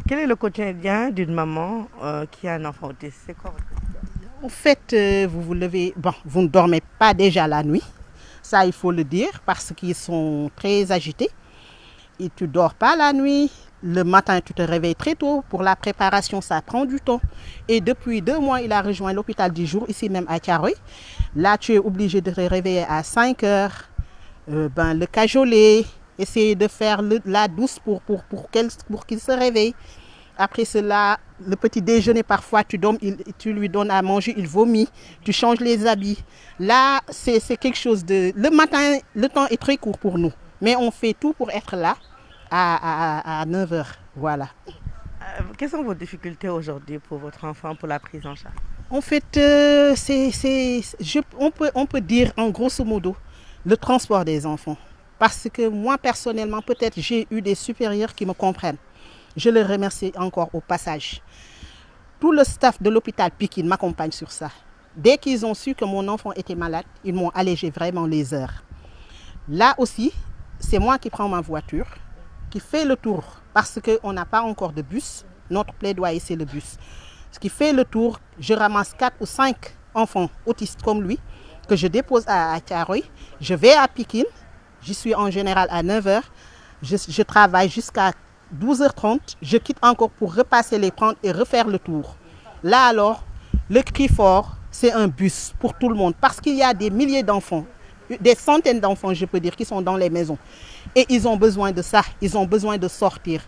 Quel est le quotidien d'une maman qui a un enfant autiste? C'est quoi votre quotidien? En fait, vous vous levez, bon, vous ne dormez pas déjà la nuit, ça il faut le dire, parce qu'ils sont très agités. Et tu ne dors pas la nuit, le matin tu te réveilles très tôt, pour la préparation ça prend du temps. Et depuis 2 mois, il a rejoint l'hôpital du jour, ici même à Thiaroye. Là, tu es obligé de te réveiller à 5 heures, le cajoler, essayer de faire la douce pour qu'il se réveille. Après cela, le petit déjeuner, parfois, tu lui donnes à manger, il vomit, tu changes les habits. Là, c'est quelque chose de... Le matin, le temps est très court pour nous, mais on fait tout pour être là à 9 heures. Voilà. Quelles sont vos difficultés aujourd'hui pour votre enfant, pour la prise en charge? En fait, on peut dire en grosso modo le transport des enfants. Parce que moi, personnellement, peut-être j'ai eu des supérieurs qui me comprennent. Je les remercie encore au passage. Tout le staff de l'hôpital Pikine m'accompagne sur ça. Dès qu'ils ont su que mon enfant était malade, ils m'ont allégé vraiment les heures. Là aussi, c'est moi qui prends ma voiture, qui fait le tour, parce qu'on n'a pas encore de bus. Notre plaidoyer, c'est le bus. Ce qui fait le tour, je ramasse 4 ou 5 enfants autistes comme lui, que je dépose à Thiaroye. Je vais à Pikine, j'y suis en général à 9 heures. Je travaille jusqu'à 12h30, je quitte encore pour repasser les prendre et refaire le tour. Là alors, le cri fort, c'est un bus pour tout le monde, parce qu'il y a des milliers d'enfants, des centaines d'enfants, je peux dire, qui sont dans les maisons. Et ils ont besoin de ça, ils ont besoin de sortir,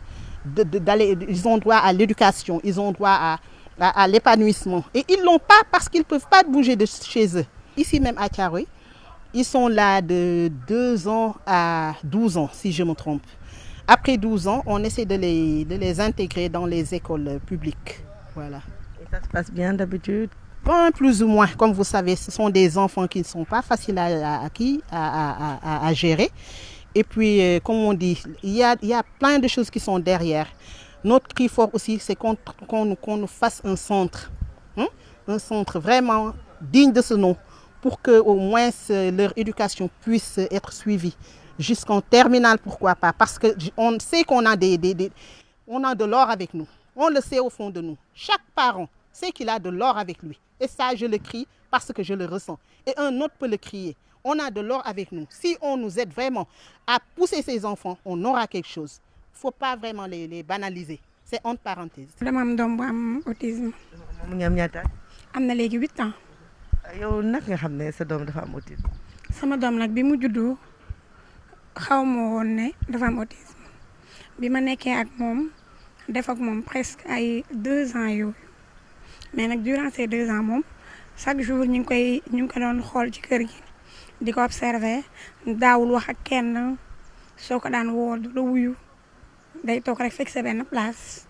ils ont droit à l'éducation, ils ont droit à l'épanouissement. Et ils ne l'ont pas parce qu'ils ne peuvent pas bouger de chez eux. Ici même à Thiaroye, ils sont là de 2 ans à 12 ans, si je me trompe. Après 12 ans, on essaie de les intégrer dans les écoles publiques. Voilà. Et ça se passe bien d'habitude? Bon, plus ou moins. Comme vous savez, ce sont des enfants qui ne sont pas faciles à gérer. Et puis, comme on dit, il y a plein de choses qui sont derrière. Notre cri fort aussi, c'est qu'on nous fasse un centre. Un centre vraiment digne de ce nom, pour qu'au moins leur éducation puisse être suivie. Jusqu'en terminale, pourquoi pas? Parce qu'on sait qu'on a on a de l'or avec nous. On le sait au fond de nous. Chaque parent sait qu'il a de l'or avec lui. Et ça, je le crie parce que je le ressens. Et un autre peut le crier. On a de l'or avec nous. Si on nous aide vraiment à pousser ces enfants, on aura quelque chose. Il ne faut pas vraiment les banaliser. C'est entre parenthèses. dama am doom bu am autisme. mu ngi am ñaata at? am na léegi 8 ans. yow naka nga xam ne sa doom dafa am autisme? sama doom nag bi mu juddoo xaw ma woon ne dafa am autisme bi ma nekkee ak moom def ak moom presque ay 2 ans yooyu mais nag durant ces 2 ans moom chaque jour ñu ngi ko doon xool ci kër gi di ko observer daawul wax ak kenn soo ko daan woo du la wuyu day toog rek fekk sa benn place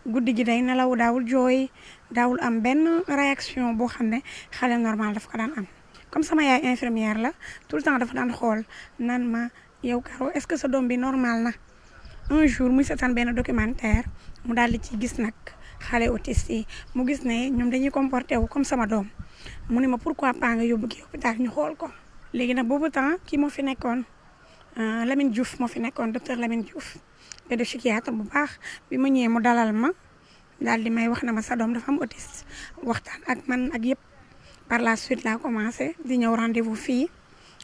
guddi gi day nelaw daawul jooy daawul am benn réaction boo xam ne xale normal daf ko daan am. comme sama yaay infirmière la tout le temps dafa daan xool naan ma yow Karo est-ce que sa doom bi normal na. un jour muy seetaan benn documentaire mu daal di ci gis nag xale autiste yi mu gis ne ñoom dañuy comporté wu comme sama doom mu ne ma pourquoi pas nga yóbbu kii hôpital ñu xool ko. léegi nag boobu temps kii moo fi nekkoon Lamine Diouf moo fi nekkoon docteur Lamine Diouf pédopsychiatre bu baax bi ma ñëwee mu dalal ma daal di may wax na ma sa doom dafa am autiste waxtaan ak man ak yëpp. par la suite laa commencé di ñëw rendez-vous fii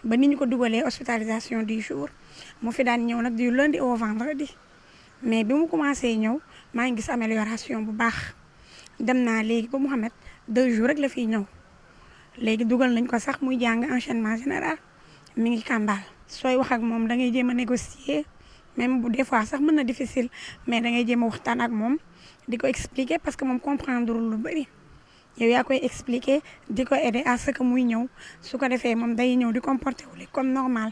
ba ni ñu ko dugalee hospitalisation 10 jours mu fi daan ñëw nag du lundi au vendredi mais bi mu commencé ñëw maa ngi gis amélioration bu baax dem naa léegi ba Mouhamed 2 jours rek la fiy ñëw léegi dugal nañ ko sax muy jàng enchaînement général mi ngi kàmbaal. sooy wax ak moom da ngay jéem a négocier même bu des fois sax mën na difficile mais da ngay jéem a waxtaan ak moom di ko expliquer parce que moom comprendre lu bëri. yow yaa koy expliquer di ko aider à ce que muy ñëw su ko defee moom day ñëw di comporter wu comme normal.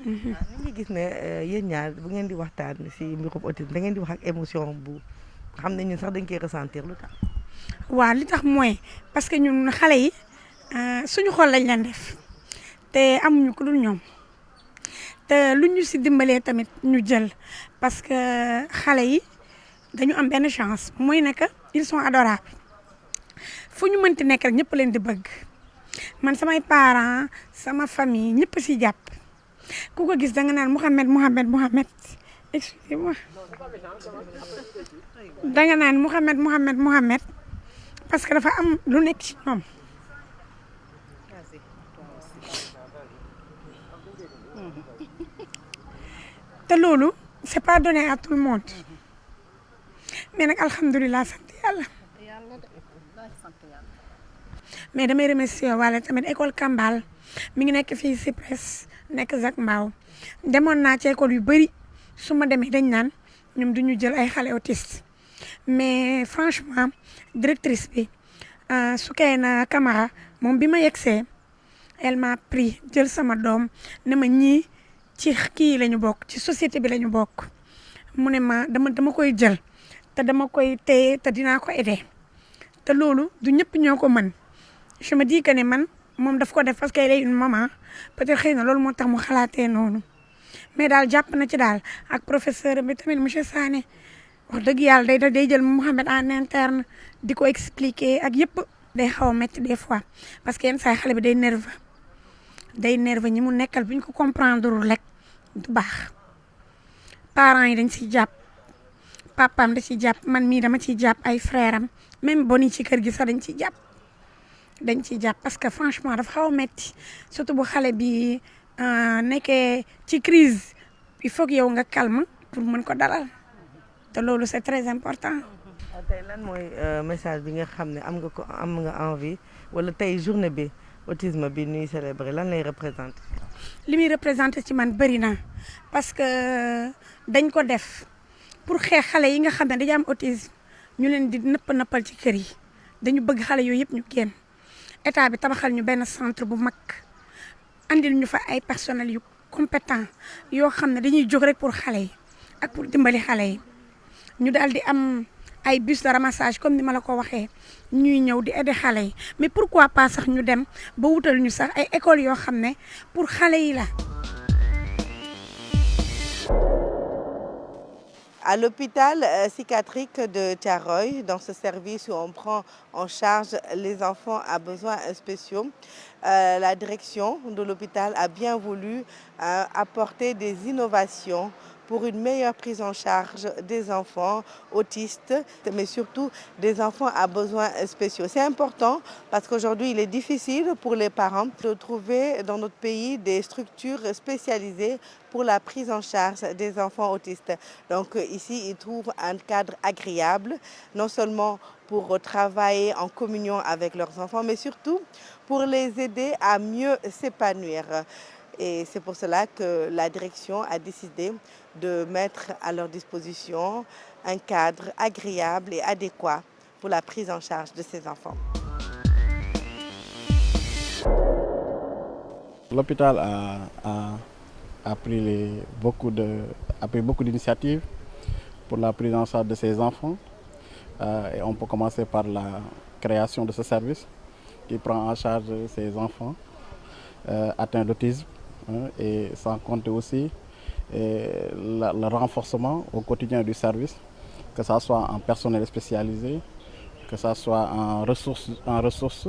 ñu ngi gis ne yéen ñaar bu ngeen di waxtaan si mbirum autisme da ngeen di wax ak émotion bu xam ne ñun sax dañ koy ressentir lu tax. waaw li tax mooy parce que ñun xale yi suñu xol lañ leen def te amuñu ku dul ñoom te lu ñu si dimbalee tamit ñu jël parce que xale yi dañu am benn chance mooy ne que ils sont adorables. fu ñu mënti nekk rek ñëpp leen di bëgg man samay parents sama famille ñëpp si jàpp ku ko gis da nga naan Mouhamed excusez-moi danga naan Mouhamed parce que dafa am lu nekk ci ñoom te loolu c'est pas donné à tout le monde mais nag alhamdulilah sant yàlla mais damay remercier wala tamit école Kambal mi ngi nekk fii Cyprès nekk Zac Mbao demoon naa ci école yu bëri su ma demee dañ naan ñoom duñu jël ay xale autistes mais franchement directrice bi Soukeyna Camara moom bi ma yegsee elle m'a pris jël sama doom ne ma ñii ci kii la ñu bokk ci société bi la ñu bokk mu ne ma dama koy jël te dama koy téye te dinaa ko aider te loolu du ñëpp ñoo ko mën je me dis que ne man moom daf ko def parce qu'elle est une maman peut-être xëy na loolu moo tax mu xalaatee noonu mais daal jàpp na ci daal ak professeur bi tamit monsieur Sané wax dëgg yàlla day jël Mouhamed en interne di ko expliquer ak yëpp day xaw a métti des fois parce que yenn saa xale bi day nerveux ñi mu nekkal bu ñu ko comprendre rek du baax parents yi dañ ciy jàpp papaam da ciy jàpp man mii dama ciy jàpp ay frère am même boni ci kër gi sax dañ ciy jàpp parce que franchement dafa xaw a métti surtout bu xale bi nekkee ci crise il faut que yow nga calme pour mën ko dalal te loolu c'est très important. tey lan mooy message bi nga xam ne am nga envie wala tey journée bi autisme bi ñuy célébrer lan lay représenter. li muy représenter ci man bëri na parce que dañ ko def pour xeex xale yi nga xam ne dañu am autisme ñu leen di nëppal ci kër yi dañu bëgg xale yooyu yëpp ñu génn état bi tabaxal ñu benn centre bu mag andil ñu fa ay personnel yu compétent yoo xam ne dañuy jóg rek pour xale yi ak pour dimbali xale yi ñu daal di am ay bus de ramassage comme ni ma la ko waxee ñuy ñëw di aider xale yi mais pourquoi pas sax ñu dem ba wutal ñu sax ay écoles yoo xam ne pour xale yi la. À l'hôpital psychiatrique de Thiaroye, dans ce service où on prend en charge les enfants à besoins spéciaux, la direction de l'hôpital a bien voulu apporter des innovations pour une meilleure prise en charge des enfants autistes, mais surtout des enfants à besoins spéciaux. C'est important parce qu'aujourd'hui, il est difficile pour les parents de trouver dans notre pays des structures spécialisées pour la prise en charge des enfants autistes. Donc ici, ils trouvent un cadre agréable, non seulement pour travailler en communion avec leurs enfants, mais surtout pour les aider à mieux s'épanouir. Et c'est pour cela que la direction a décidé de mettre à leur disposition un cadre agréable et adéquat pour la prise en charge de ces enfants. L'hôpital a pris beaucoup d'initiatives pour la prise en charge de ces enfants. Et on peut commencer par la création de ce service qui prend en charge ces enfants atteints d'autisme. Et sans compter aussi le renforcement au quotidien du service, que ce soit en personnel spécialisé, que ce soit en ressources,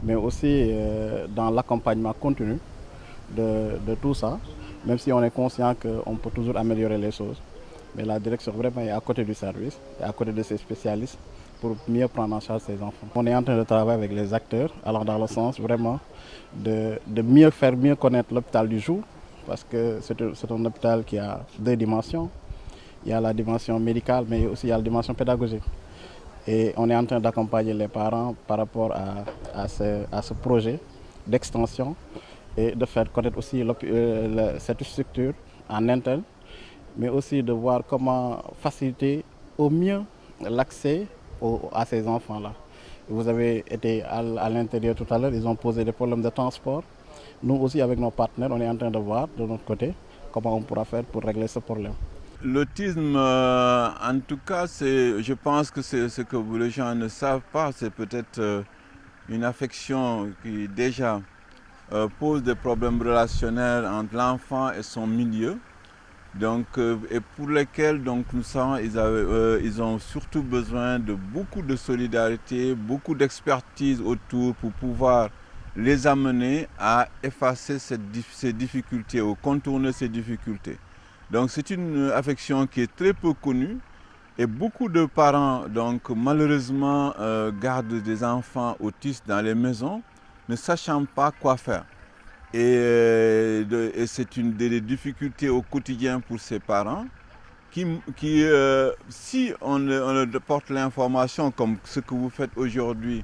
mais aussi dans l'accompagnement continu de tout ça, même si on est conscient qu'on peut toujours améliorer les choses. Mais la direction vraiment est à côté du service, et à côté de ces spécialistes pour mieux prendre en charge ces enfants. On est en train de travailler avec les acteurs, allant dans le sens vraiment de faire mieux connaître l'hôpital du jour, parce que c'est un hôpital qui a deux dimensions. Il y a la dimension médicale, mais aussi il y a la dimension pédagogique. Et on est en train d'accompagner les parents par rapport à ce projet d'extension et de faire connaître aussi cette structure en interne, mais aussi de voir comment faciliter au mieux l'accès à ces enfants-là. Vous avez été à l'intérieur tout à l'heure, ils ont posé des problèmes de transport. Nous aussi, avec nos partenaires, on est en train de voir de notre côté comment on pourra faire pour régler ce problème. L'autisme, en tout cas, je pense que c'est ce que les gens ne savent pas. C'est peut-être une affection qui déjà pose des problèmes relationnels entre l'enfant et son milieu. Donc, et pour lesquels donc, nous savons ils ont surtout besoin de beaucoup de solidarité, beaucoup d'expertise autour pour pouvoir les amener à effacer ces difficultés ou contourner ces difficultés. Donc c'est une affection qui est très peu connue et beaucoup de parents, donc malheureusement, gardent des enfants autistes dans les maisons, ne sachant pas quoi faire. Et c'est une des difficultés au quotidien pour ces parents si on leur porte l'information comme ce que vous faites aujourd'hui,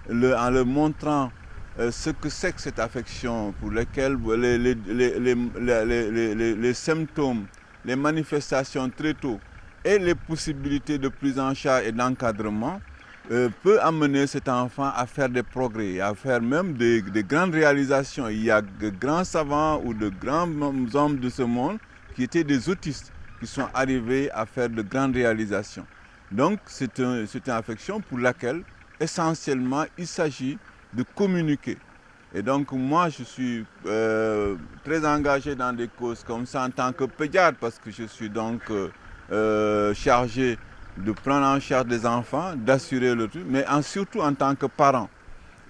en leur montrant ce que c'est que cette affection pour laquelle les symptômes, les manifestations très tôt et les possibilités de prise en charge et d'encadrement peut amener cet enfant à faire des progrès, à faire même des grandes réalisations. Il y a de grands savants ou de grands hommes de ce monde qui étaient des autistes, qui sont arrivés à faire de grandes réalisations. Donc c'est une affection pour laquelle essentiellement il s'agit de communiquer. Et donc moi je suis très engagé dans des causes comme ça en tant que pédiatre parce que je suis donc chargé de prendre en charge des enfants, d'assurer le truc, mais surtout en tant que parent.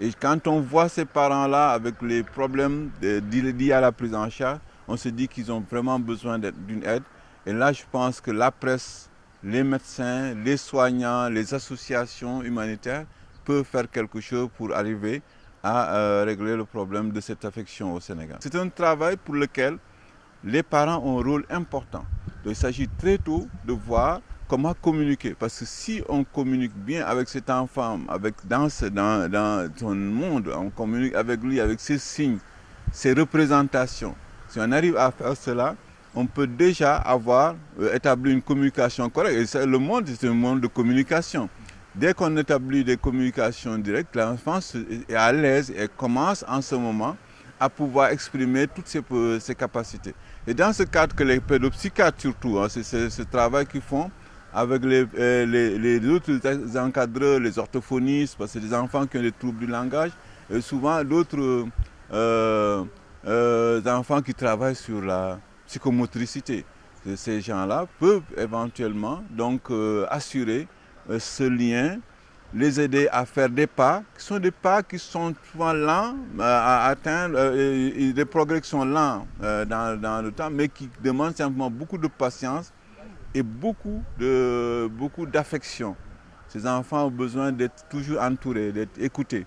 Et quand on voit ces parents-là avec les problèmes liés à la prise en charge, on se dit qu'ils ont vraiment besoin d'une aide. Et là, je pense que la presse, les médecins, les soignants, les associations humanitaires peuvent faire quelque chose pour arriver à régler le problème de cette affection au Sénégal. C'est un travail pour lequel les parents ont un rôle important. Donc, il s'agit très tôt de voir comment communiquer. Parce que si on communique bien avec cet enfant, dans son monde, on communique avec lui, avec ses signes, ses représentations. Si on arrive à faire cela, on peut déjà établir une communication correcte. Et le monde, c'est un monde de communication. Dès qu'on établit des communications directes, l'enfant est à l'aise et commence en ce moment à pouvoir exprimer toutes ses capacités. Et dans ce cadre que les pédopsychiatres surtout, c'est ce travail qu'ils font avec les autres encadreurs, les orthophonistes, parce que c'est des enfants qui ont des troubles du langage, et souvent d'autres enfants qui travaillent sur la psychomotricité. Ces gens-là peuvent éventuellement donc assurer ce lien, les aider à faire des pas, qui sont des pas qui sont souvent lents à atteindre, des progrès qui sont lents dans le temps, mais qui demandent simplement beaucoup de patience et beaucoup d'affection. Ces enfants ont besoin d'être toujours entourés, d'être écoutés.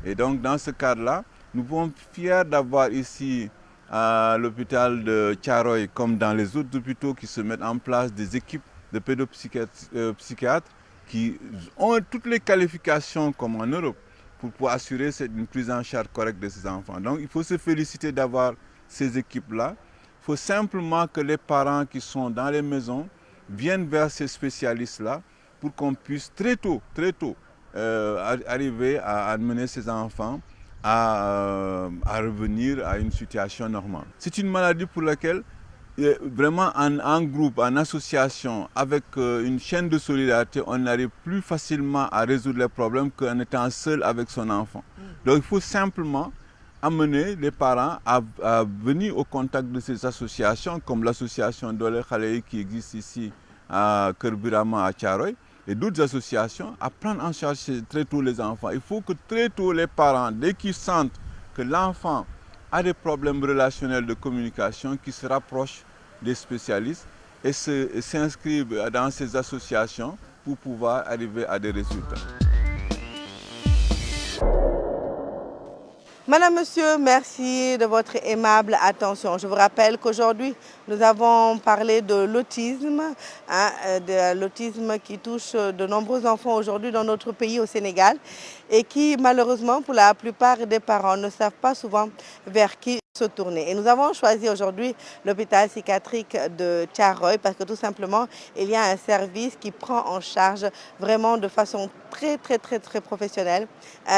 Et donc dans ce cadre-là, nous sommes fiers d'avoir ici à l'hôpital de Thiaroye, comme dans les autres hôpitaux, qui se mettent en place des équipes de pédopsychiatres qui ont toutes les qualifications comme en Europe pour pouvoir assurer une prise en charge correcte de ces enfants. Donc il faut se féliciter d'avoir ces équipes-là. Il faut simplement que les parents qui sont dans les maisons viennent vers ces spécialistes-là pour qu'on puisse très tôt arriver à amener ces enfants à revenir à une situation normale. C'est une maladie pour laquelle vraiment en groupe, en association, avec une chaîne de solidarité, on arrive plus facilement à résoudre les problèmes qu'en étant seul avec son enfant. Donc il faut simplement amener les parents à venir au contact de ces associations, comme l'association Doolé Xale qui existe ici à Kër Birama, à Thiaroye, et d'autres associations, à prendre en charge très tôt les enfants. Il faut que très tôt les parents, dès qu'ils sentent que l'enfant a des problèmes relationnels de communication, qu'ils se rapprochent des spécialistes et s'inscrivent dans ces associations pour pouvoir arriver à des résultats. Madame, Monsieur, merci de votre aimable attention. Je vous rappelle qu'aujourd'hui, nous avons parlé de l'autisme, de l'autisme qui touche de nombreux enfants aujourd'hui dans notre pays au Sénégal et qui, malheureusement, pour la plupart des parents, ne savent pas souvent vers qui se tourner. Et nous avons choisi aujourd'hui l'hôpital psychiatrique de Thiaroye parce que tout simplement, il y a un service qui prend en charge vraiment de façon très professionnelle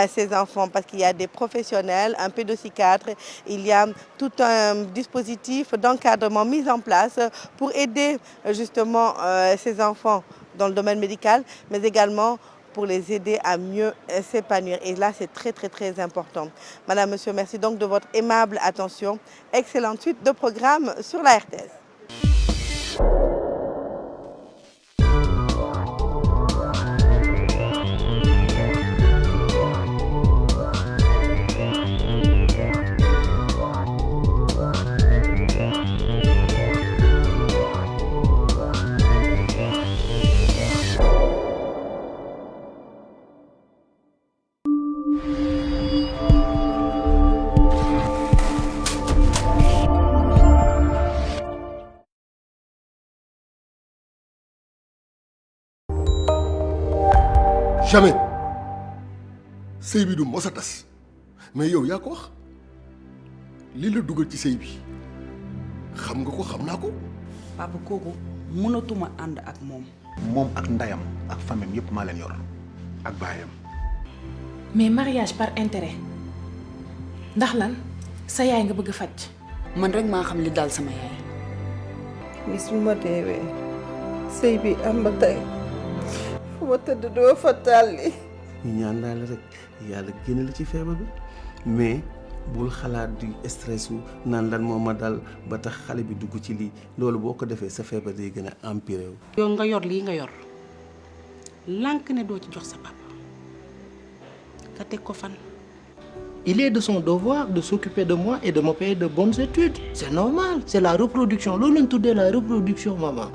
ces enfants parce qu'il y a des professionnels, un pédopsychiatre, il y a tout un dispositif d'encadrement mis en place pour aider justement ces enfants dans le domaine médical, mais également pour les aider à mieux s'épanouir. Et là, c'est très important. Madame, Monsieur, merci donc de votre aimable attention. Excellente suite de programme sur la RTS. jamais sëy bi du mos a tas mais yow yaa ko wax lii la dugal ci sëy bi xam nga ko xam naa ko. papa kooku mënatuma ànd ak moom. moom ak ndeyam ak famille yëpp maa leen yor ak baayam. mais mariage par intérêt ndax lan sa yaay nga bëgg a faj. man rek maa xam li daal sama yaay. bis bu ma deewee sëy bi am ba tey fu ma tëdd doo fa tàlli. ñu ñaan daal rek yàlla génne la ci feebar bi mais bul xalaat di stress wu naan lan moo ma dal ba tax xale bi dugg ci lii loolu boo ko defee sa feebar day gën a empiré wu. yow nga yor lii nga yor lànk ne doo ci jox sa papa nga teg ko fan. Il est de son devoir de s'occuper de moi et de me payer de bonnes études. C'est normal, c'est la reproduction. Loolu lañ tuddee la reproduction, maman.